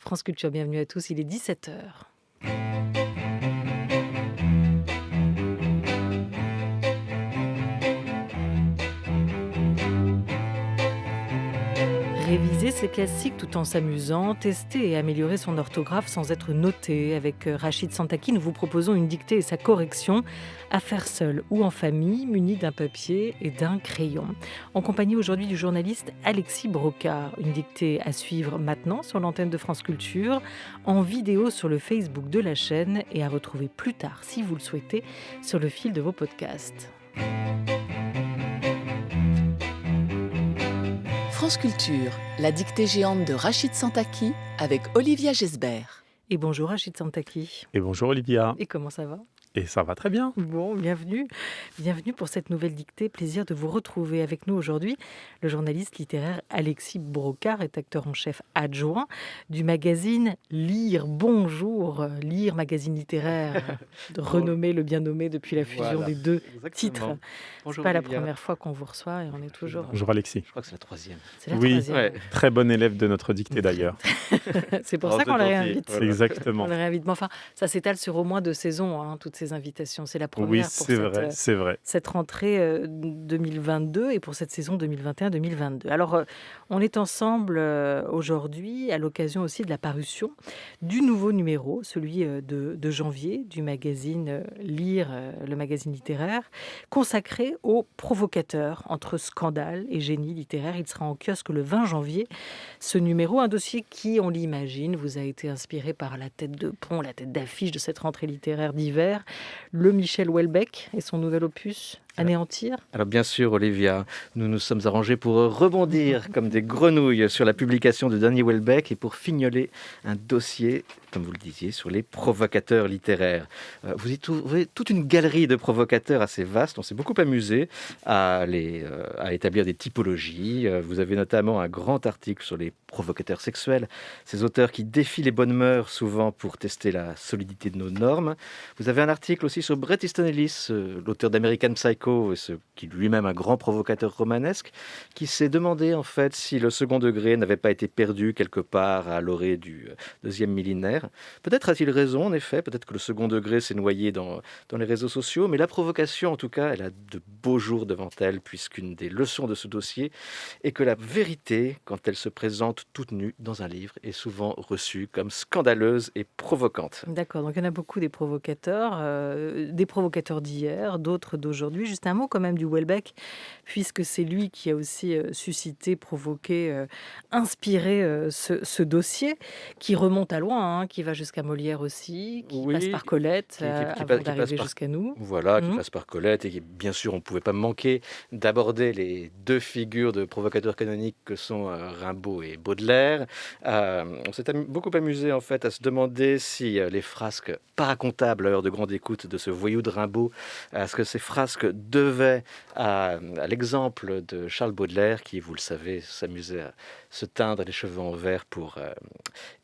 France Culture, bienvenue à tous, il est 17h. Réviser ses classiques tout en s'amusant, tester et améliorer son orthographe sans être noté. Avec Rachid Santaki, nous vous proposons une dictée et sa correction à faire seul ou en famille, munis d'un papier et d'un crayon. En compagnie aujourd'hui du journaliste Alexis Brocard. Une dictée à suivre maintenant sur l'antenne de France Culture, en vidéo sur le Facebook de la chaîne et à retrouver plus tard, si vous le souhaitez, sur le fil de vos podcasts. France Culture, la dictée géante de Rachid Santaki avec Olivia Gesbert. Et bonjour Rachid Santaki. Et bonjour Olivia. Et comment ça va ? Et ça va très bien. Bon, bienvenue. Bienvenue pour cette nouvelle dictée. Plaisir de vous retrouver avec nous aujourd'hui. Le journaliste littéraire Alexis Brocard, rédacteur en chef adjoint du magazine Lire. Bonjour, Lire, magazine littéraire renommé, le bien nommé depuis la fusion des deux titres. C'est pas la première fois qu'on vous reçoit et on est toujours... Bonjour Alexis. Je crois que c'est la troisième. C'est la Oui, troisième. Ouais. très bon élève de notre dictée d'ailleurs. C'est pour ça qu'on le réinvite. C'est exactement. On le réinvite. Mais enfin, ça s'étale sur au moins 2 saisons, hein, toutes ces invitations. C'est la première Oui, pour c'est vrai. cette rentrée 2022 et pour cette saison 2021-2022. Alors, on est ensemble aujourd'hui à l'occasion aussi de la parution du nouveau numéro, celui de janvier du magazine Lire, le magazine littéraire, consacré aux provocateurs entre scandale et génie littéraire. Il sera en kiosque le 20 janvier. Ce numéro, un dossier qui, on l'imagine, vous a été inspiré par la tête de pont, la tête d'affiche de cette rentrée littéraire d'hiver, le Michel Houellebecq et son nouvel opus Anéantir. Alors bien sûr, Olivia, nous nous sommes arrangés pour rebondir comme des grenouilles sur la publication de Danny Houellebecq et pour fignoler un dossier, comme vous le disiez, sur les provocateurs littéraires. Vous y trouvez toute une galerie de provocateurs assez vaste. On s'est beaucoup amusé à établir des typologies. Vous avez notamment un grand article sur les provocateurs sexuels, ces auteurs qui défient les bonnes mœurs souvent pour tester la solidité de nos normes. Vous avez un article aussi sur Bret Easton Ellis, l'auteur d'American Psycho, qui lui-même un grand provocateur romanesque, qui s'est demandé en fait si le second degré n'avait pas été perdu quelque part à l'orée du deuxième millénaire. Peut-être a-t-il raison, en effet, peut-être que le second degré s'est noyé dans les réseaux sociaux, mais la provocation, en tout cas, elle a de beaux jours devant elle, puisqu'une des leçons de ce dossier est que la vérité, quand elle se présente toute nue dans un livre, est souvent reçue comme scandaleuse et provocante. D'accord, donc il y en a beaucoup des provocateurs d'hier, d'autres d'aujourd'hui. Juste un mot quand même du Houellebecq, puisque c'est lui qui a aussi suscité, provoqué, inspiré ce dossier, qui remonte à loin, hein, qui va jusqu'à Molière aussi, qui passe par Colette, avant d'arriver jusqu'à nous. Voilà, qui passe par Colette et qui, bien sûr, on ne pouvait pas manquer d'aborder les deux figures de provocateurs canoniques que sont Rimbaud et Baudelaire. On s'est beaucoup amusé en fait à se demander si les frasques pas racontables à l'heure de grande écoute de ce voyou de Rimbaud, est-ce que ces frasques devaient à l'exemple de Charles Baudelaire qui, vous le savez, s'amusait à se teindre les cheveux en vert pour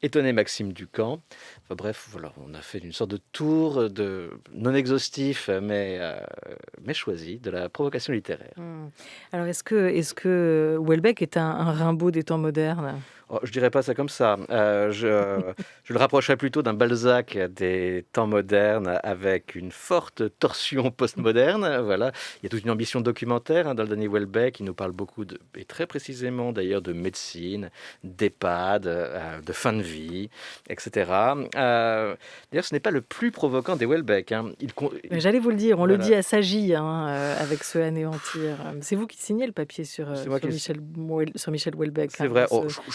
étonner Maxime Ducamp. Enfin, bref, voilà, on a fait une sorte de tour non exhaustif mais choisi de la provocation littéraire. Alors est-ce que Houellebecq est un Rimbaud des temps modernes ? Oh, je dirais pas ça comme ça. Je le rapprocherais plutôt d'un Balzac des temps modernes avec une forte torsion postmoderne. Voilà. Il y a toute une ambition documentaire dans le Danny Houellebecq. Il nous parle beaucoup, et très précisément d'ailleurs, de médecine, d'EHPAD, de fin de vie, etc. D'ailleurs, ce n'est pas le plus provoquant des Houellebecq. Hein. J'allais vous le dire, on Voilà. le dit à Sagy avec ce Anéantir. C'est vous qui signez le papier sur Michel Houellebecq. C'est vrai.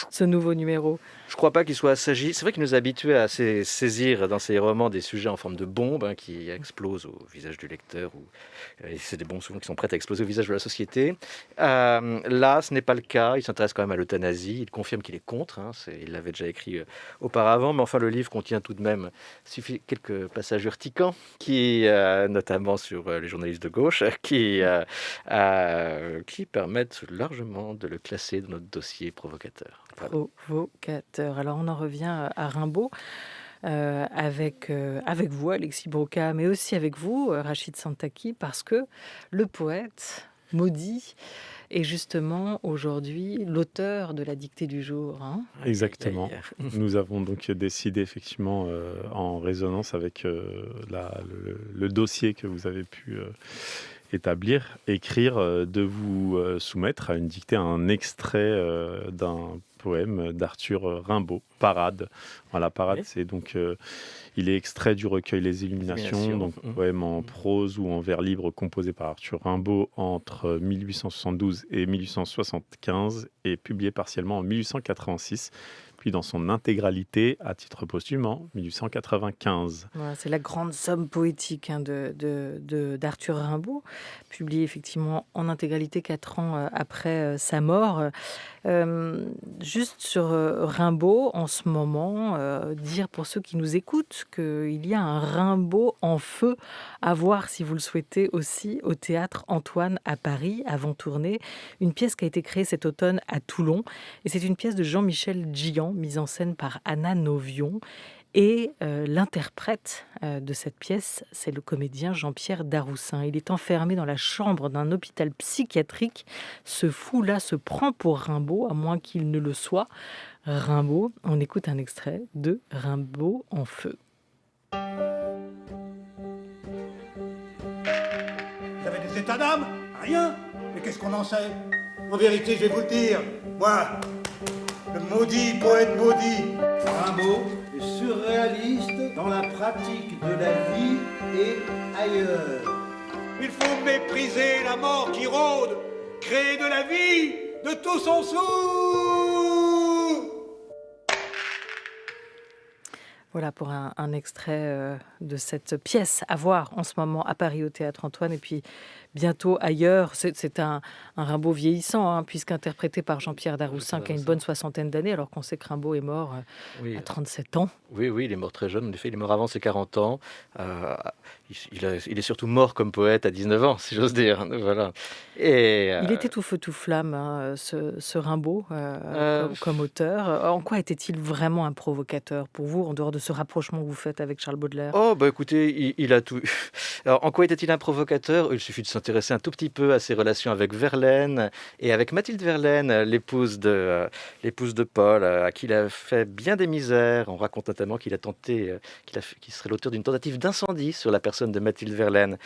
Ce nouveau numéro. Je ne crois pas qu'il soit assagi. C'est vrai qu'il nous a habitués à saisir dans ses romans des sujets en forme de bombes qui explosent au visage du lecteur. Et c'est des bombes souvent qui sont prêtes à exploser au visage de la société. Là, ce n'est pas le cas. Il s'intéresse quand même à l'euthanasie. Il confirme qu'il est contre. Il l'avait déjà écrit auparavant. Mais enfin, le livre contient tout de même quelques passages urticants, notamment sur les journalistes de gauche, qui permettent largement de le classer dans notre dossier provocateur. Voilà. Provocateur. Alors on en revient à Rimbaud avec vous, Alexis Brocard, mais aussi avec vous, Rachid Santaki, parce que le poète maudit Et justement, aujourd'hui, l'auteur de la dictée du jour, hein. Exactement. Aïe, aïe. Nous avons donc décidé effectivement, en résonance avec le dossier que vous avez pu établir, écrire, de vous soumettre à une dictée un extrait d'un poème d'Arthur Rimbaud, Parade. Voilà, Parade, Oui. c'est donc, il est extrait du recueil Les Illuminations, Illuminations. donc poème en prose ou en vers libre composé par Arthur Rimbaud entre 1872 et 1875 et publié partiellement en 1886, puis dans son intégralité à titre posthume en 1895. Voilà, c'est la grande somme poétique, hein, d'Arthur Rimbaud, publiée effectivement en intégralité 4 ans après sa mort. Juste sur Rimbaud, en ce moment, dire pour ceux qui nous écoutent qu'il y a un Rimbaud en feu à voir, si vous le souhaitez, aussi au théâtre Antoine à Paris, avant tournée. Une pièce qui a été créée cet automne à Toulon. Et c'est une pièce de Jean-Michel Gian, mise en scène par Anna Novion. Et l'interprète de cette pièce, c'est le comédien Jean-Pierre Daroussin. Il est enfermé dans la chambre d'un hôpital psychiatrique. Ce fou-là se prend pour Rimbaud, à moins qu'il ne le soit. Rimbaud, on écoute un extrait de Rimbaud en feu. Vous avez des états d'âme? Rien. Mais qu'est-ce qu'on en sait? En vérité, je vais vous le dire. Moi, le maudit poète maudit. Rimbaud est surréaliste dans la pratique de la vie et ailleurs. Il faut mépriser la mort qui rôde, créer de la vie de tout son sou. Voilà pour un extrait de cette pièce à voir en ce moment à Paris au Théâtre Antoine et puis bientôt ailleurs. C'est un Rimbaud vieillissant, hein, puisqu'interprété par Jean-Pierre Daroussin qui a une bonne soixantaine d'années, alors qu'on sait que Rimbaud est mort Oui. à 37 ans. Oui, il est mort très jeune. En effet, il est mort avant ses 40 ans. Il est surtout mort comme poète à 19 ans, si j'ose dire. Voilà. Et, Il était tout feu tout flamme, hein, ce Rimbaud, comme auteur. En quoi était-il vraiment un provocateur pour vous, en dehors de ce rapprochement que vous faites avec Charles Baudelaire? Oh, bah écoutez, il a tout. Alors, en quoi était-il un provocateur? Il suffit de s'intéresser un tout petit peu à ses relations avec Verlaine et avec Mathilde Verlaine, l'épouse de Paul, à qui il a fait bien des misères. On raconte notamment qu'il a tenté, qu'il serait l'auteur d'une tentative d'incendie sur la personne de Mathilde Verlaine.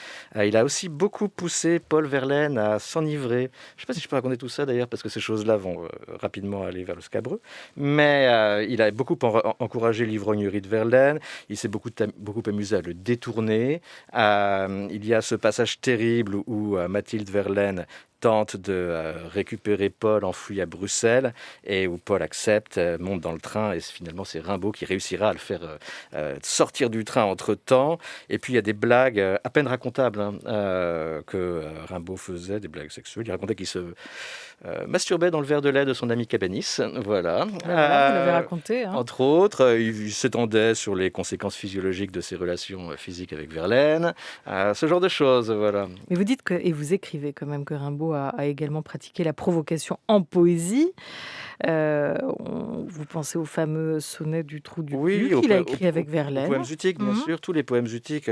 Il a aussi beaucoup poussé Paul Verlaine à s'enivrer. Je ne sais pas si je peux raconter tout ça d'ailleurs, parce que ces choses-là vont rapidement aller vers le scabreux. Mais il a beaucoup encouragé l'ivrognerie de Verlaine. Il s'est beaucoup amusé à le détourner. Il y a ce passage terrible où Mathilde Verlaine tente de récupérer Paul enfoui à Bruxelles et où Paul accepte, monte dans le train et finalement c'est Rimbaud qui réussira à le faire sortir du train entre-temps. Et puis il y a des blagues à peine racontables, hein, que Rimbaud faisait, des blagues sexuelles. Il racontait qu'il se masturbait dans le verre de lait de son ami Cabanis. Voilà. Voilà, vous l'avez raconté, hein. Entre autres, il s'étendait sur les conséquences physiologiques de ses relations physiques avec Verlaine, ce genre de choses, voilà. Mais vous dites et vous écrivez quand même que Rimbaud a également pratiqué la provocation en poésie. Vous pensez au fameux sonnet du trou du cul qu'il a écrit avec Verlaine. Aux poèmes utiques, bien sûr, tous les poèmes utiques.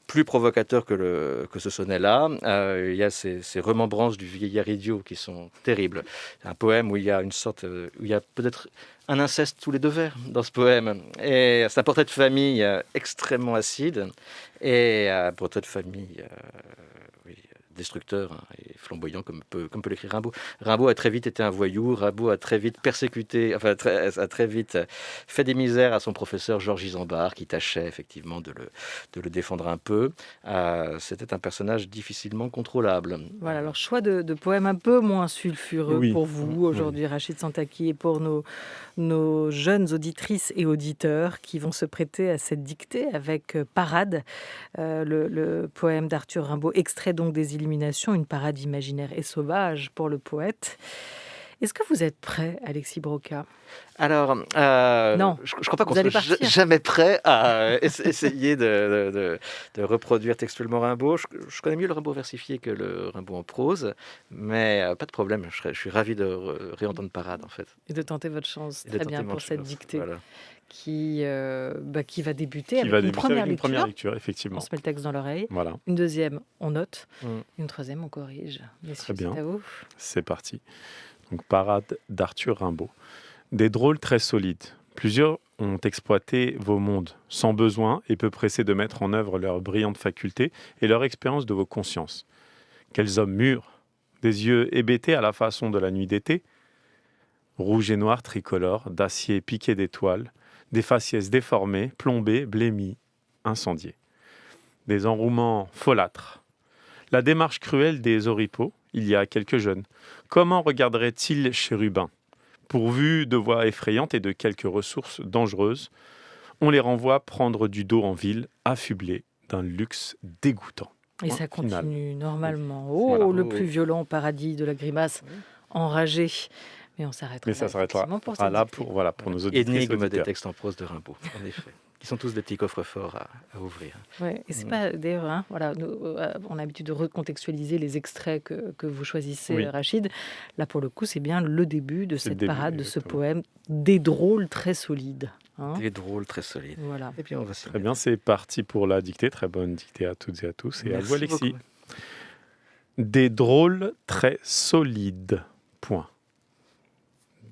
Plus provocateur que ce sonnet-là. Il y a ces remembrances du vieillard idiot qui sont terribles. C'est un poème où il y a où il y a peut-être un inceste tous les 2 vers dans ce poème. Et c'est un portrait de famille extrêmement acide et un portrait de famille destructeur, hein, et flamboyant comme peut l'écrire Rimbaud. Rimbaud a très vite été un voyou, Rimbaud a très vite persécuté, a très vite fait des misères à son professeur Georges Isambard, qui tâchait effectivement de le défendre un peu. C'était un personnage difficilement contrôlable. Voilà, alors choix de poèmes un peu moins sulfureux pour vous aujourd'hui, Rachid Santaki, et pour nos jeunes auditrices et auditeurs qui vont se prêter à cette dictée avec Parade, le poème d'Arthur Rimbaud, extrait donc des Illuminations, une parade imaginaire et sauvage pour le poète. Est-ce que vous êtes prêt, Alexis Broca? Alors, Non, je ne crois pas qu'on vous allez soit partir. jamais prêt à essayer de reproduire textuellement Rimbaud. Je connais mieux le Rimbaud versifié que le Rimbaud en prose, mais pas de problème, je suis ravi de réentendre Parade, en fait. Et de tenter votre chance. Et de Très bien tenter mon pour cette chance. dictée Voilà. qui va débuter Qui avec va une débuter première avec une lecture. première lecture, On effectivement. se met le texte dans l'oreille. Voilà, Une deuxième, on note. Mm. Une troisième, on corrige. Messieurs, bien. c'est à vous. c'est parti. Donc, Parade d'Arthur Rimbaud. Des drôles très solides. Plusieurs ont exploité vos mondes, sans besoin et peu pressés de mettre en œuvre leurs brillantes facultés et leur expérience de vos consciences. Quels hommes mûrs, des yeux hébétés à la façon de la nuit d'été, rouge et noir tricolore, d'acier piqué d'étoiles, des faciès déformés, plombés, blêmis, incendiés. Des enrouements folâtres. La démarche cruelle des oripeaux, il y a quelques jeunes. Comment regarderaient-ils chérubins? Pourvus de voix effrayantes et de quelques ressources dangereuses, on les renvoie prendre du dos en ville, affublés d'un luxe dégoûtant. Et Point ça final. continue normalement. Oh, Voilà. le Oh, plus oui. violent paradis de la grimace, enragé. Mais on s'arrêtera Mais ça là, s'arrêtera effectivement, pour Ah, cette là dictée. pour nos auditrices et Énigme des auditeurs. textes en prose de Rimbaud, en effet. Qui sont tous des petits coffres forts à ouvrir. Ouais, et c'est pas d'ailleurs, hein, voilà, nous, on a l'habitude de recontextualiser les extraits que vous choisissez, Oui. Rachid. Là, pour le coup, c'est bien le début de C'est le cette début, parade, de ce exactement. poème, des drôles très solides. Hein. Des drôles très solides. Voilà. Et puis on va s'y Très mettre. bien, c'est parti pour la dictée. Très bonne dictée à toutes et à tous. Et à Merci vous, Alexis. beaucoup. Des drôles très solides. Point.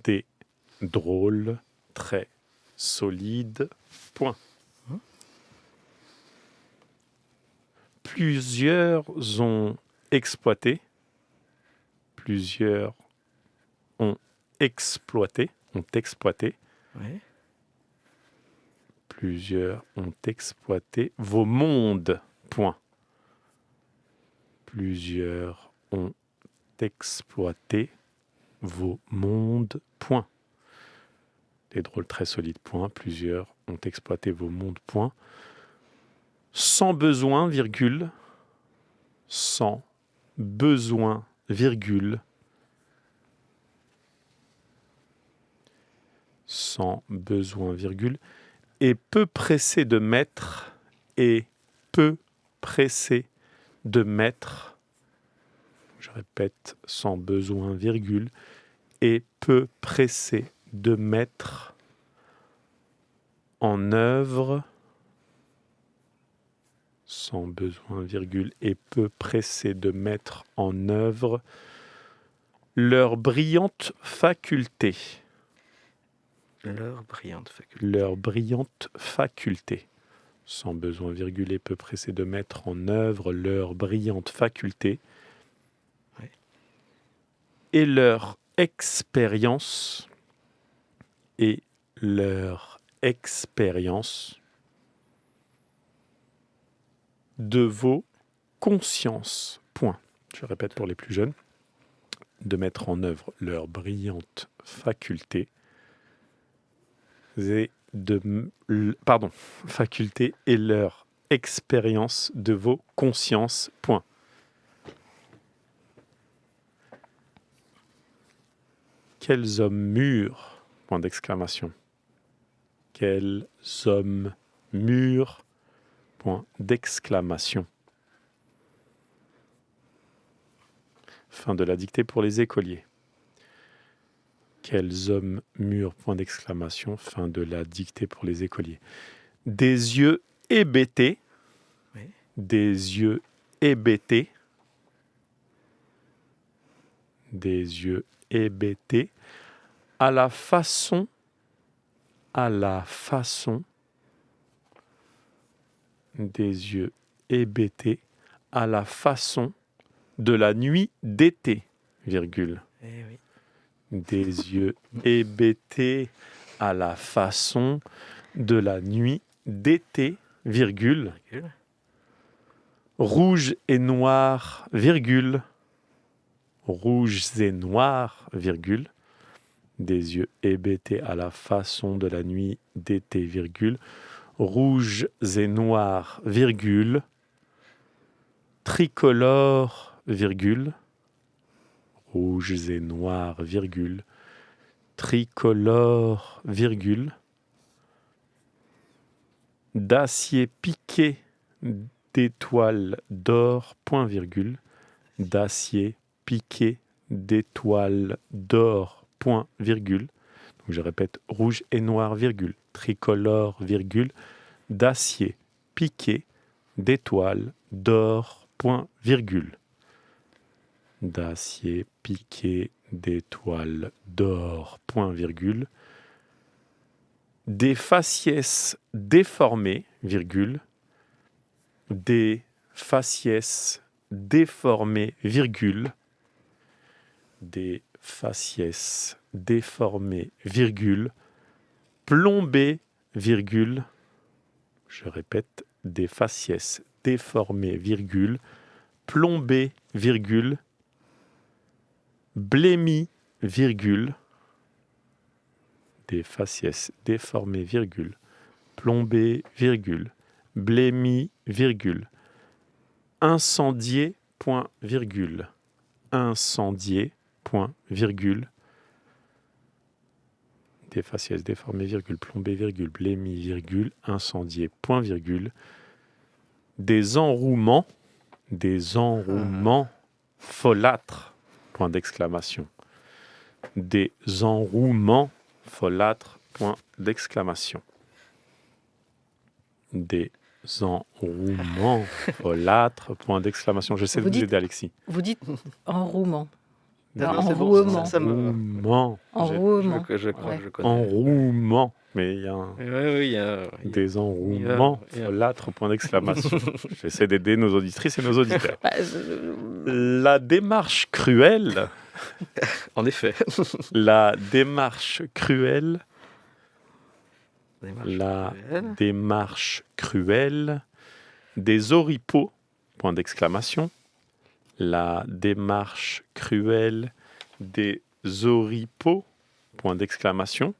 Des drôles très solides. Point. Plusieurs ont exploité. Plusieurs ont exploité. Ont exploité. Ouais. Plusieurs ont exploité vos mondes. Point. Plusieurs ont exploité vos mondes. Point. Des drôles très solides. Point. Plusieurs ont exploité vos mondes. Point. Sans besoin, virgule. Sans besoin, virgule. Sans besoin, virgule. Et peu pressé de mettre. Et peu pressé de mettre. Je répète, sans besoin, virgule. Et peu pressé de mettre en œuvre. Sans besoin, virgule, et peu pressé de mettre en œuvre leur brillante faculté. Leur brillante faculté. Leur brillante faculté. Sans besoin, virgule, et peu pressé de mettre en œuvre leur brillante faculté. Oui. Et leur expérience. Et leur expérience de vos consciences. Point. Je répète pour les plus jeunes. De mettre en œuvre leur brillante faculté et faculté et leur expérience de vos consciences. Point. Quels hommes mûrs. Point d'exclamation. Quels hommes mûrs. Point d'exclamation. Fin de la dictée pour les écoliers. Quels hommes mûrs, point d'exclamation, fin de la dictée pour les écoliers. Des yeux hébétés, Oui. des yeux hébétés, des yeux hébétés, à la façon, des yeux hébétés, à la façon de la nuit d'été, virgule. Eh oui. Des yeux hébétés à la façon de la nuit d'été, virgule. Virgule. Rouge et noir, virgule. Rouges et noirs, virgule. Des yeux hébétés à la façon de la nuit d'été, virgule. Rouges et noirs, virgule. Tricolore, virgule. rouges et noirs, virgule, tricolores, virgule, d'acier piqué d'étoiles d'or, point virgule, d'acier piqué d'étoiles d'or, point virgule. Donc je répète, rouge et noir, virgule, tricolore, virgule, d'acier piqué d'étoiles d'or, point virgule. D'acier piqué d'étoiles d'or, point virgule. Des faciès déformés, virgule, des faciès déformés, virgule, des faciès déformés, virgule, plombés, virgule, je répète, des faciès déformés, virgule, plombés, virgule, blêmis, virgule, des faciès déformés, virgule, plombés, virgule, blêmis, virgule, incendié, point, virgule, incendié, point, virgule, des faciès déformés, virgule, plombés, virgule, blêmis, virgule, incendié, point, virgule, des enrouements folâtres, point d'exclamation, des enrouements folâtres, point d'exclamation, des enrouements folâtres, point d'exclamation. J'essaie de vous aider, Alexis. Vous dites enrouement. Non, c'est bon, Enrouement. ça me- Enrouement. Enrouement. Je crois Ouais. que je connais. Enrouement. Mais il y a Oui, il y a... des enrouements folâtres, point d'exclamation. J'essaie d'aider nos auditrices et nos auditeurs. Bah, La démarche cruelle, En effet. la démarche cruelle, la cruelle. démarche cruelle des oripeaux, point d'exclamation, la démarche cruelle des oripeaux, point d'exclamation.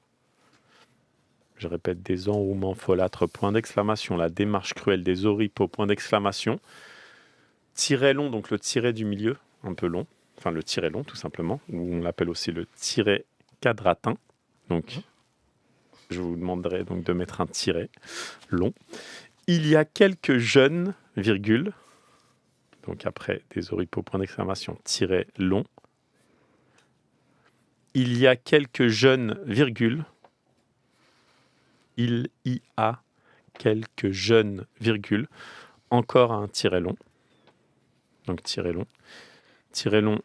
Je répète, des enrouements folâtres, point d'exclamation, la démarche cruelle des oripeaux, point d'exclamation. Tiret long, donc le tiret du milieu, un peu long, enfin le tiret long tout simplement, ou on l'appelle aussi le tiret quadratin. Donc, je vous demanderai donc de mettre un tiret long. Il y a quelques jeunes, virgule, donc après des oripeaux, point d'exclamation, tiret long. Il y a quelques jeunes, virgule. Il y a quelques jeunes, virgule. Encore un tiret long. Donc tiret long. Tiret long.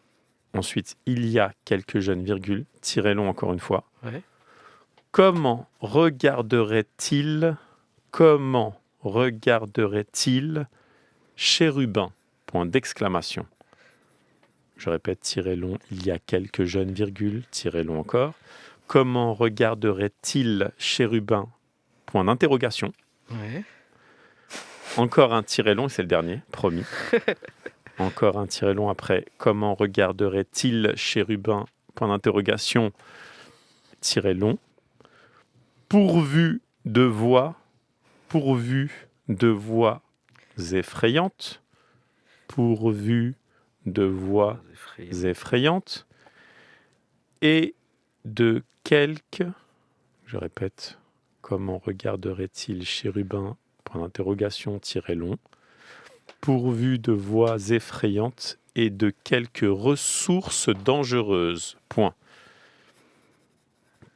Ensuite, il y a quelques jeunes, virgule. Tiret long encore une fois. Ouais. Comment regarderait-il chérubin, point d'exclamation. Je répète, tiret long, il y a quelques jeunes, virgule, tiret long encore. Comment regarderait-il chérubin, point d'interrogation. Ouais. Encore un tiret long, c'est le dernier, promis. Encore un tiret long après. Comment regarderait-il chérubin, point d'interrogation, tiret long. Pourvu de voix effrayantes. Pourvu de voix effrayantes. Et de quelques, je répète, comment regarderait-il chérubin, point d'interrogation, tiret long, pourvu de voix effrayantes et de quelques ressources dangereuses, point.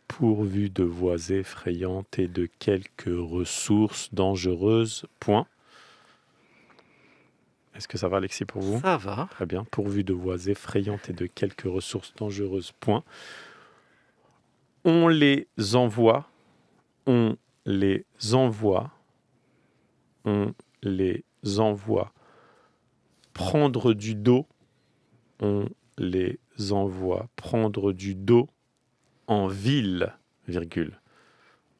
Pourvu de voix effrayantes et de quelques ressources dangereuses, point. Est-ce que ça va, Alexis, pour vous ? Ça va. Très bien. Pourvu de voix effrayantes et de quelques ressources dangereuses, point. On les envoie prendre du dos, on les envoie prendre du dos en ville, virgule.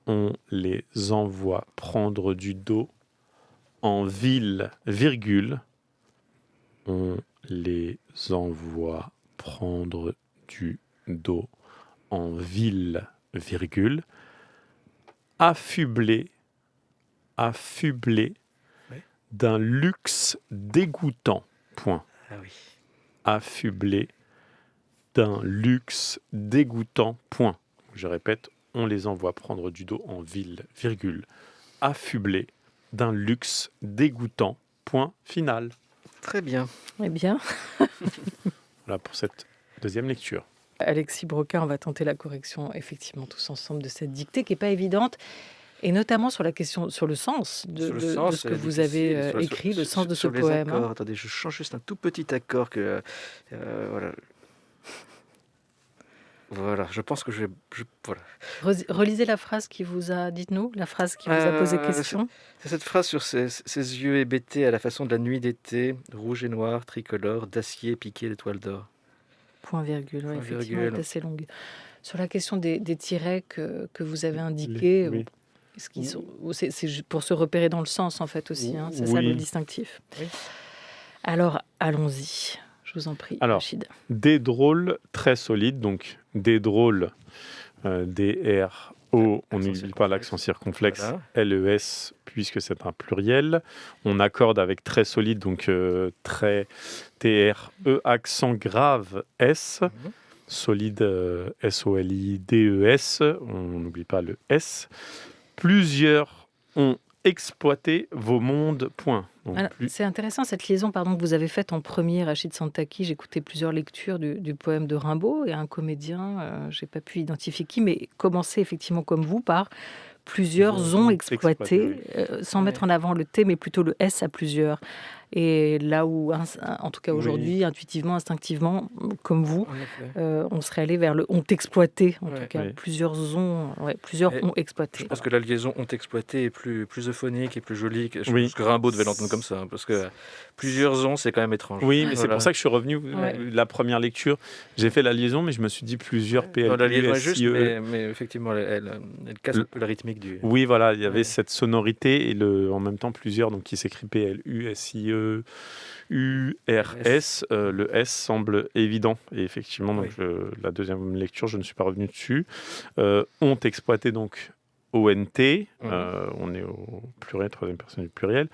On les envoie prendre du dos en ville, virgule. On les envoie prendre du dos en ville, virgule. Affublé d'un luxe dégoûtant, point. Ah oui. Affublé d'un luxe dégoûtant, point. Je répète, on les envoie prendre du dos en ville, virgule, affublés d'un luxe dégoûtant, point final. Très bien. Eh bien, Voilà pour cette deuxième lecture. Alexis Broca, on va tenter la correction, effectivement, tous ensemble, de cette dictée qui n'est pas évidente, et notamment sur la question, sur le sens de, Sur le de- de sens, ce que vous avez écrit, le sens de ce sur les poème. accords. Attendez, je change juste un tout petit accord que voilà. Voilà, je pense que voilà. Relisez la phrase qui vous a, dites-nous, la phrase qui vous a posé question. C'est cette phrase sur ses yeux hébétés à la façon de la nuit d'été, rouge et noir, tricolore, d'acier piqué d'étoiles d'or. Point virgule, ouais, Point effectivement, virgule. est assez longue. Sur la question des tirets que vous avez indiqués, Oui. est-ce qu'ils sont, ou c'est pour se repérer dans le sens, en fait, aussi, hein, c'est ça Oui. le distinctif. Oui. Alors, allons-y, je vous en prie, Alors, Rachid. Des drôles très solides, donc des drôles, D-R-O, on Accent n'oublie pas l'accent circonflexe, Voilà. L-E-S, puisque c'est un pluriel. On accorde avec très solide, donc très T-R-E, accent grave S, solide S-O-L-I-D-E-S, on n'oublie pas le S. Plusieurs ont exploité vos mondes, point. Donc, Alors, c'est intéressant cette liaison pardon, que vous avez faite en premier, Rachid Santaki. J'ai écouté plusieurs lectures du poème de Rimbaud et un comédien, je n'ai pas pu identifier qui, mais commençait effectivement comme vous par plusieurs ont exploité, sans Ouais. mettre en avant le T, mais plutôt le S à plusieurs. Et là où, en tout cas Oui. aujourd'hui, intuitivement, instinctivement, comme vous, En effet. on serait allé vers le ont exploité, en Ouais. tout cas. Oui. Plusieurs Et ont exploité. Je pense que la liaison ont exploité est plus euphonique et plus jolie. Je Oui. pense que Rimbaud devait l'entendre comme ça, hein, parce que plusieurs ont, c'est quand même étrange. Oui, mais c'est Voilà. pour ça que je suis revenu. Ouais. La première lecture, j'ai fait la liaison, mais je me suis dit plusieurs Non, la liaison est juste, PLU, mais effectivement, elle casse un peu la rythmique du. Oui, voilà, il y avait Ouais. cette sonorité et en même temps plusieurs, donc qui s'écrit P-L-U-S-I-E-U-R-S. Le S semble évident. Et effectivement, donc, la deuxième lecture, je ne suis pas revenu dessus. Ont exploité donc ONT, on est au pluriel, troisième personne du pluriel.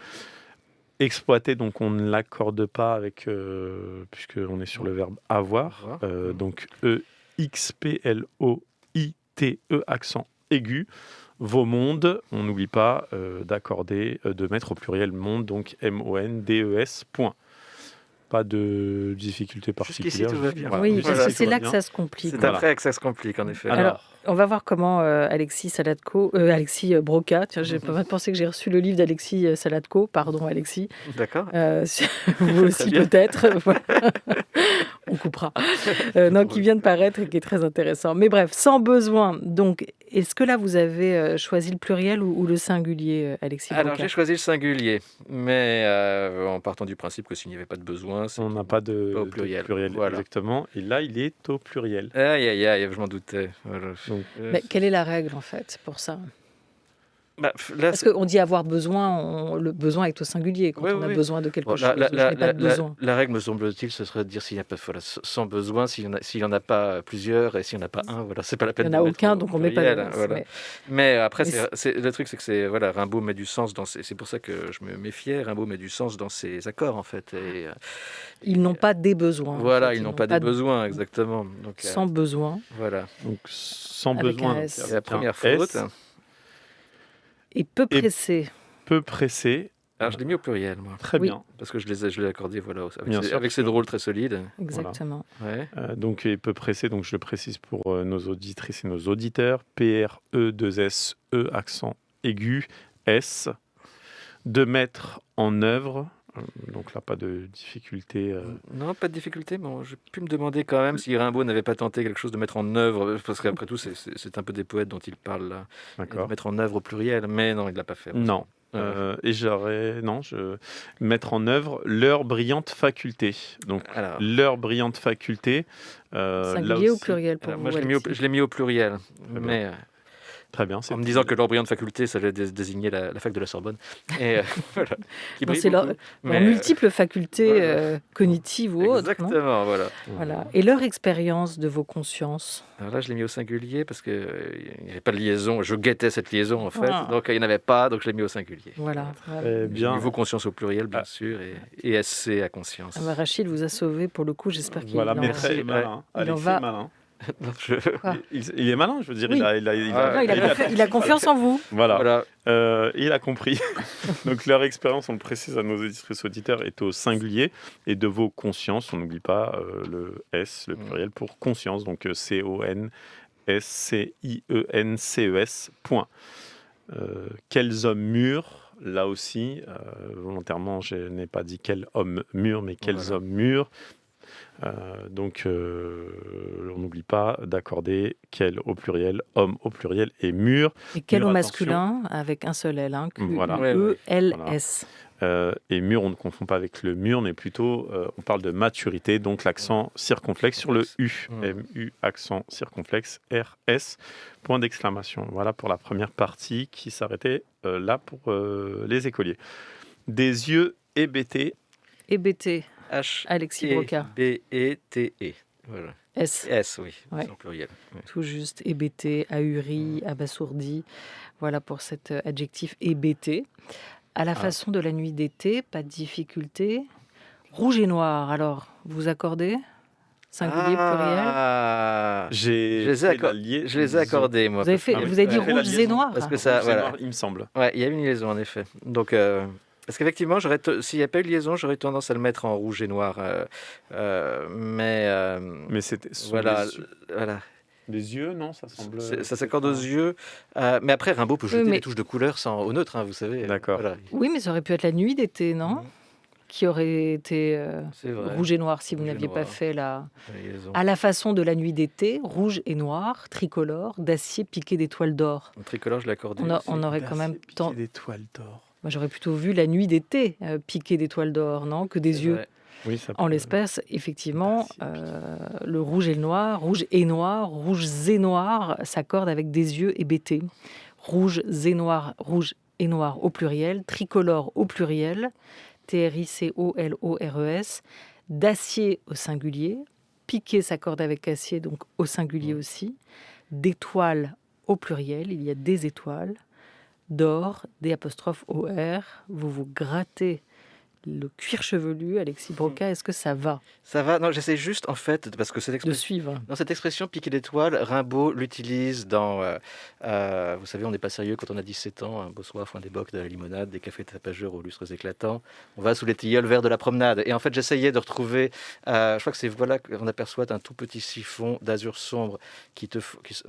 Exploiter, donc on ne l'accorde pas avec, puisqu'on est sur le verbe avoir. Avoir. Donc E-X-P-L-O-I-T-E, accent aigu. Vos mondes, on n'oublie pas d'accorder, de mettre au pluriel monde, donc M-O-N-D-E-S, point. Pas de difficulté Jusqu'ici, particulière. tout va bien. Voilà, Oui, jusqu'ici, parce que tout c'est va là bien. que ça se complique. C'est Voilà. après que ça se complique, en effet. Alors, on va voir comment Alexis Broca, tiens, j'ai pas mal pensé que j'ai reçu le livre d'Alexis Saladko, pardon Alexis, D'accord. vous aussi bien. peut-être, voilà. On coupera, non, qui vient de paraître et qui est très intéressant. Mais bref, sans besoin, donc, est-ce que là vous avez choisi le pluriel ou le singulier, Alexis Alors, Broca? j'ai choisi le singulier, mais en partant du principe que s'il n'y avait pas de besoin, c'est On n'a pas de, pas au de pluriel. pluriel, Voilà. exactement. Et là, il est au pluriel. Aïe, aïe, aïe, je m'en doutais. Voilà. Donc, Mais quelle est la règle en fait pour ça? Là, Parce qu'on dit avoir besoin, le besoin est au singulier quand Oui, on a oui. besoin de quelque bon, chose. Je n'ai pas de besoin. la règle, me semble-t-il, ce serait de dire s'il n'y a pas sans besoin, s'il n'y en a pas plusieurs et s'il n'y en a pas un, voilà, c'est pas la Il peine n'y en de a mettre aucun, au donc on met pas pluriel, de hein, voilà. mais- Mais après, Mais le truc, c'est que voilà, Rimbaud met du sens dans c'est pour ça que je me méfiais. Rimbaud met du sens dans ses accords, en fait. Et, Ils n'ont pas des besoins. en voilà, fait. ils n'ont pas des besoins, exactement. Donc, Sans besoin. voilà. donc sans Avec besoin. un donc, S. Et la première un faute. S, Et peu pressé. peu pressé. Alors, je l'ai mis au pluriel, moi, Très Oui. bien. parce que je l'ai accordé, voilà, Bien sûr, avec ses drôles très solides. Exactement. Ouais. Donc, et peu pressé, donc je le précise pour nos auditrices et nos auditeurs. P-R-E-2-S-E, accent aigu, S. De mettre en œuvre. Donc là, pas de difficulté. Non, pas de difficulté, mais j'ai pu me demander quand même si Rimbaud n'avait pas tenté quelque chose de mettre en œuvre, parce qu'après tout, c'est un peu des poètes dont il parle là, et de D'accord. mettre en œuvre au pluriel, mais non, il ne l'a pas fait. Non. Et mettre en œuvre leur brillante faculté. Donc, Alors, leur brillante faculté. Singulier ou pluriel pour alors, vous, moi, je Alexis? l'ai mis au pluriel, Très mais Très bien. En me disant que leur brillante faculté, ça allait désigner la fac de la Sorbonne. Et voilà. Qui Non, brille c'est beaucoup. leurs Mais, multiples facultés voilà. cognitives ou autres. Non Exactement, voilà. Voilà. Et leur expérience de vos consciences. Alors là, je l'ai mis au singulier parce qu'il n'y avait pas de liaison. Je guettais cette liaison, en fait. Ah. Donc, il n'y en avait pas, donc je l'ai mis au singulier. Voilà. Très bien. Niveau conscience au pluriel, bien Ah. sûr, et SC à conscience. Ah bah, Rachid vous a sauvé pour le coup. J'espère qu'il Voilà, en- mais Merci. très malin. Il en Alexis va- est malin. Non, je- Quoi Il est malin, je veux dire. Oui. Il a Non, il a confiance en vous. Voilà. Voilà. Il a compris. Donc leur expérience, on le précise à nos auditrices auditeurs, est au singulier. Et de vos consciences, on n'oublie pas le S, le pluriel pour conscience. Donc CONSCIENCES. Point. Quels hommes mûrs, là aussi, volontairement, je n'ai pas dit quel homme mûr, mais quels Voilà. hommes mûrs. Donc, on n'oublie pas d'accorder quel au pluriel, homme au pluriel et mûr. Et quel Mûr, au attention. masculin avec un seul L. Voilà. Q-U-E-L-S. Et mûr, on ne confond pas avec le mûr, mais plutôt, on parle de maturité, donc l'accent circonflexe sur le U. M-U, accent circonflexe, R-S, point d'exclamation. Voilà pour la première partie qui s'arrêtait là pour les écoliers. Des yeux hébétés. EBT. H Alexis Broca. B-E-T-E. Voilà. S. S, oui, Ouais. c'est au pluriel. Ouais. Tout juste. EBT, ahuri, abasourdi. Voilà pour cet adjectif EBT. À la façon de la nuit d'été, pas de difficulté. Rouge et noir, alors, vous accordez Singulier, pluriel. Je Je les ai accordés, moi. Vous avez, fait, Ah oui. vous avez dit Vous avez fait la rouges et liaison. noirs. Parce que ça, C'est voilà. noir, il me semble. Ouais, il y a une liaison, en effet. Donc, parce qu'effectivement, s'il n'y a pas eu de liaison, j'aurais tendance à le mettre en rouge et noir. Mais c'était sous voilà, les yeux. voilà. Les yeux, non, ça semble. Ça s'accorde aux yeux. Mais après, Rimbaud peut jeter mais- les touches de couleur au neutre, hein, vous savez. D'accord. Voilà. Oui, mais ça aurait pu être la nuit d'été, non Qui aurait été C'est vrai. rouge et noir si vous Rouge et n'aviez pas noir. fait la... La liaison. À la façon de la nuit d'été, rouge et noir, tricolore, d'acier piqué d'étoiles d'or. Le tricolore, je l'ai accordé. On, a- aussi. on aurait quand même... tant- des toiles d'or. Moi, j'aurais plutôt vu la nuit d'été piqué d'étoiles d'or, non Que des C'est yeux. vrai. Oui, ça En peut- l'espèce, effectivement, D'acier le rouge et le noir, rouges et noir s'accordent avec des yeux hébétés. Rouge et noir au pluriel, tricolore au pluriel, T-R-I-C-O-L-O-R-E-S, d'acier au singulier, piqué s'accorde avec acier, donc au singulier aussi, d'étoiles au pluriel, il y a des étoiles, d'or, D'-O-R, vous vous grattez le cuir chevelu, Alexis Broca, est-ce que ça va Ça va. Non, j'essaie juste, en fait, parce que cette de expression. suivre? Dans cette expression piqué d'étoiles, Rimbaud l'utilise dans. Vous savez, on n'est pas sérieux quand on a 17 ans. Un beau soir, foin des bocs, de la limonade, des cafés tapageurs aux lustres éclatants. On va sous les tilleuls verts de la promenade. Et en fait, j'essayais de retrouver. Je crois que c'est voilà qu'on aperçoit un tout petit siphon d'azur sombre qui te.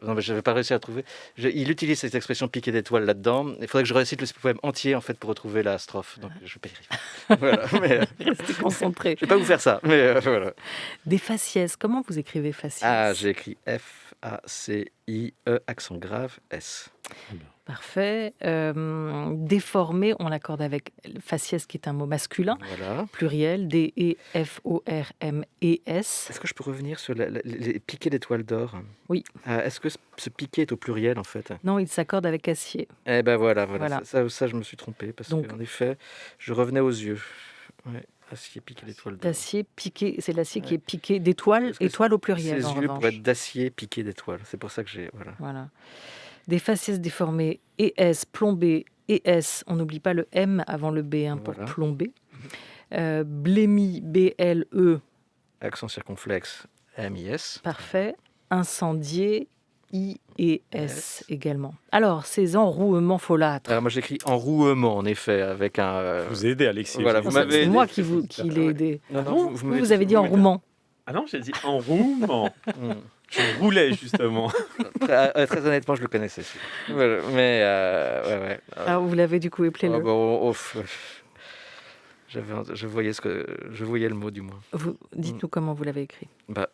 Non, mais je n'avais pas réussi à trouver. Il utilise cette expression piqué d'étoiles là-dedans. Il faudrait que je récite le poème entier en fait pour retrouver la strophe. Donc je vais pas y arriver. Voilà. Mais, Restez concentré. je vais pas vous faire ça. Mais voilà. Des faciès, comment vous écrivez faciès? Ah, j'ai écrit F-A-C-I-E, accent grave, S. Parfait. Déformé, on l'accorde avec faciès qui est un mot masculin, Voilà. pluriel, D-E-F-O-R-M-E-S. Est-ce que je peux revenir sur les piquets d'étoiles d'or? Oui. Est-ce que ce piquet est au pluriel, en fait? Non, il s'accorde avec acier. Eh ben voilà. Voilà. Ça, je me suis trompé, parce Donc- qu'en effet, je revenais aux yeux. Ouais. Acier piqué d'étoiles d'or. D'acier piqué, c'est l'acier qui Ouais. est piqué d'étoiles, Parce que étoiles au Ses pluriel en yeux revanche. pourraient être d'acier piqué d'étoiles. C'est pour ça que j'ai... Voilà. Voilà. Des faciès déformés, ES, plombé, ES, on n'oublie pas le M avant le B pour Voilà. plomber. Blémi, B-L-E, Accent circonflexe, M-I-S. parfait. Incendié, I-E-S également. Alors, ces enrouements folâtres. Alors moi, j'écris enrouement, en effet, avec un... Je vous ai aidé, Alexis. Voilà, J'ai vous dit- Non, m'avez c'est aidé. moi qui l'ai aidé. Non, non, Vous, vous m'avez vous dit- avez dit vous m'avez- enrouement. Ah non, j'ai dit enroulement. Hmm. Je roulais, justement. Très honnêtement, je le connaissais. Voilà. Mais, ouais. Alors, vous l'avez du coup éplé. Ah, bon, je voyais le mot du moins. Dites-nous comment vous l'avez écrit. Bah,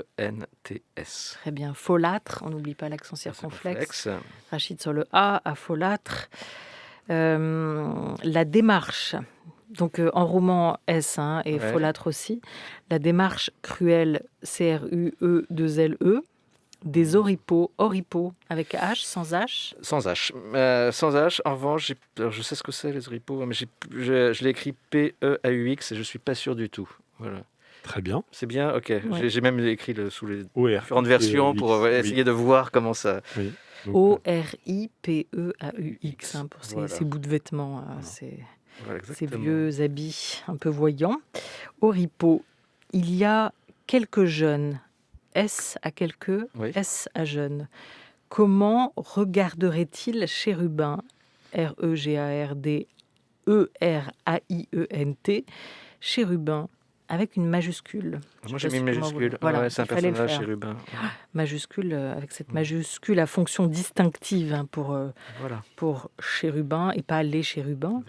E-N-R-O-U-E-M-E-N-T-S. Très bien. Folâtre, on n'oublie pas l'accent circonflexe. Rachid sur le A, à folâtre. La démarche, donc en roman S et Ouais. folâtre aussi. La démarche cruelle, C-R-U-E-2-L-E. Des oripeaux, oripeaux, avec H, sans H. Sans H. Sans H. En revanche, alors je sais ce que c'est les oripeaux, mais je l'ai écrit P-E-A-U-X et je ne suis pas sûr du tout. Voilà. Très bien. C'est bien, ok. Ouais. J'ai même écrit sous les OR. différentes versions pour essayer de voir comment ça. Oui. Donc, O-R-I-P-E-A-U-X, hein, pour Voilà. ces bouts de vêtements, Voilà. ces Exactement. vieux habits un peu voyants. Oripeaux, il y a quelques jeunes, S à quelques, Oui. S à jeunes. Comment regarderait-il Chérubin, R-E-G-A-R-D-E-R-A-I-E-N-T, Chérubin, avec une majuscule. Je Moi sais j'ai pas mis comment vous- majuscule. Voilà, Ouais, c'est un il fallait le personnage faire. chérubin. Majuscule, avec cette majuscule à fonction distinctive, hein, Voilà. pour chérubin et pas les chérubins.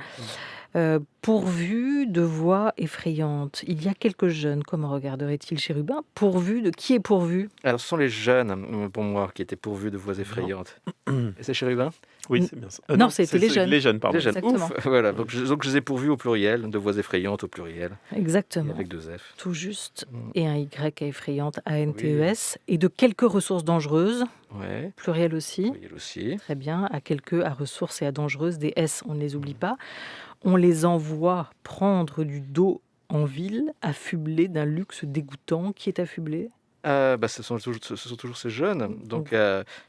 Pourvu de voix effrayantes. Il y a quelques jeunes, comment regarderait-il Chérubin? Pourvu de qui est pourvu? Alors ce sont les jeunes, pour moi, qui étaient pourvus de voix effrayantes. Et c'est chérubin? Oui, c'est bien ça. Non, c'était les jeunes. Les jeunes, pardon. Les jeunes. Exactement. Ouf. Voilà. Donc je les ai pourvus au pluriel, de voix effrayantes au pluriel, et Exactement. avec 2 F. Tout juste. Mm. Et un Y à effrayante, A-N-T-E-S. Et de quelques ressources dangereuses, Ouais. pluriel aussi. Pluriel aussi. Très bien. À quelques, à ressources et à dangereuses. Des S, on ne les oublie pas. On les envoie prendre du dos en ville, affublés d'un luxe dégoûtant. Qui est affublé? Ce sont toujours ces jeunes. Donc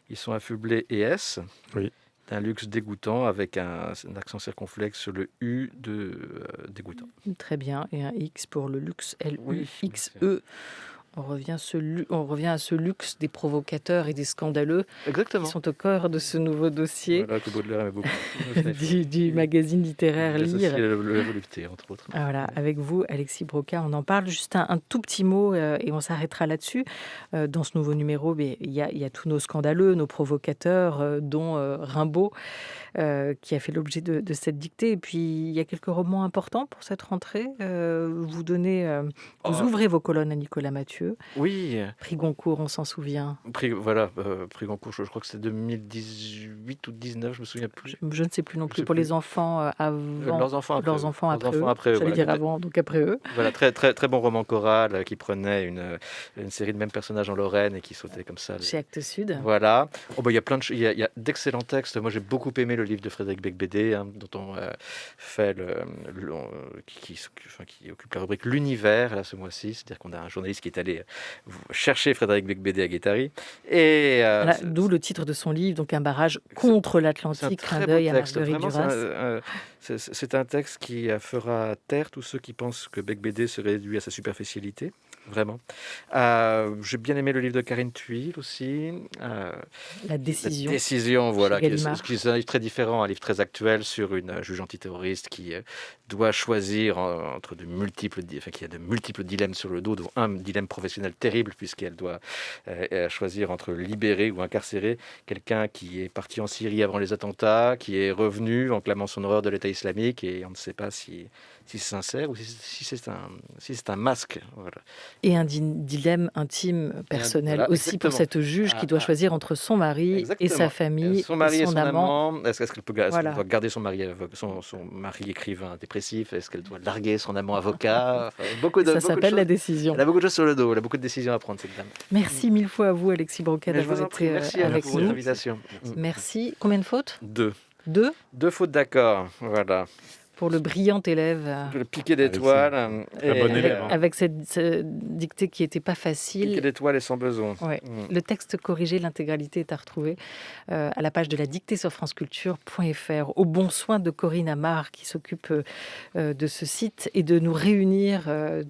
ils sont affublés et S. Oui. D'un luxe dégoûtant avec un accent circonflexe sur le U de dégoûtant. Très bien. Et un X pour le luxe, Oui, L-U-X-E. On revient à ce luxe des provocateurs et des scandaleux Exactement. qui sont au cœur de ce nouveau dossier Voilà, que Baudelaire aimait beaucoup. du magazine littéraire Lire. Le volupté, entre autres. Voilà, avec vous, Alexis Broca, on en parle. Juste un tout petit mot et on s'arrêtera là-dessus. Dans ce nouveau numéro, il y a tous nos scandaleux, nos provocateurs, dont Rimbaud, qui a fait l'objet de cette dictée. Et puis, il y a quelques romans importants pour cette rentrée. Vous ouvrez vos colonnes à Nicolas Mathieu. Oui, Prix Goncourt, on s'en souvient. prix Goncourt, je crois que c'était 2018 ou 19, je me souviens plus. Je ne sais plus non Je plus sais pour plus. les enfants avant. Leurs enfants après. Leurs enfants après eux. après eux, J'allais voilà. dire avant, donc après eux. Voilà, très, très, très bon roman choral qui prenait une série de mêmes personnages en Lorraine et qui sautait comme ça. Chez Actes Sud. Voilà. Il y a plein de il y a d'excellents textes. Moi, j'ai beaucoup aimé le livre de Frédéric Becbédé, dont on fait qui occupe la rubrique L'Univers là ce mois-ci. C'est-à-dire qu'on a un journaliste qui est allé chercher Frédéric Becbédé à Guattari. Et Voilà, d'où le titre de son livre, donc un barrage contre c'est un l'Atlantique, très clin beau d'œil à texte. Marguerite Vraiment, Duras. c'est un texte qui fera taire tous ceux qui pensent que Becbédé se réduit à sa superficialité. Vraiment. J'ai bien aimé le livre de Karine Thuil aussi. La décision. La décision, voilà, Chez Gallimard. qui est un livre très différent, un livre très actuel sur une juge antiterroriste qui doit choisir entre qui a de multiples dilemmes sur le dos, dont un dilemme professionnel terrible puisqu'elle doit choisir entre libérer ou incarcérer quelqu'un qui est parti en Syrie avant les attentats, qui est revenu en clamant son horreur de l'État islamique et on ne sait pas si c'est sincère ou si c'est un masque. Voilà. Et un dilemme intime, personnel Voilà, aussi pour exactement. cette juge qui doit choisir entre son mari Exactement. et sa famille, Son mari et son amant. amant. Est-ce qu'elle Voilà. doit garder son mari écrivain dépressif? Est-ce qu'elle doit larguer son amant avocat? Enfin, Ça beaucoup de s'appelle la choses. décision. Elle a beaucoup de choses sur le dos. Elle a beaucoup de décisions à prendre, cette dame. Merci mille fois à vous, Alexis Broca, Mais je vous d'avoir en prie, été merci à vous avec pour votre nous. invitation. Merci. Combien de fautes? 2. 2 fautes d'accord. Voilà. pour le brillant élève. Le piqué d'étoiles. Très bon élève, hein. Avec cette dictée qui n'était pas facile. Piqué d'étoiles et sans besoin. Ouais. Le texte corrigé, l'intégralité est à retrouver à la page de la dictée sur franceculture.fr. Au bon soin de Corinne Amar qui s'occupe de ce site et de nous réunir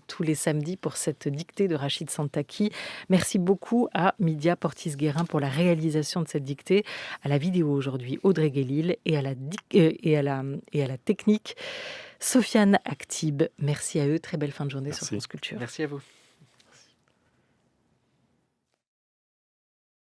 tous les samedis pour cette dictée de Rachid Santaki. Merci beaucoup à Midia Portis-Guérin pour la réalisation de cette dictée, à la vidéo aujourd'hui Audrey Guélil et à la technique Sofiane Aktib. Merci à eux. Très belle fin de journée sur France Culture. Merci à vous.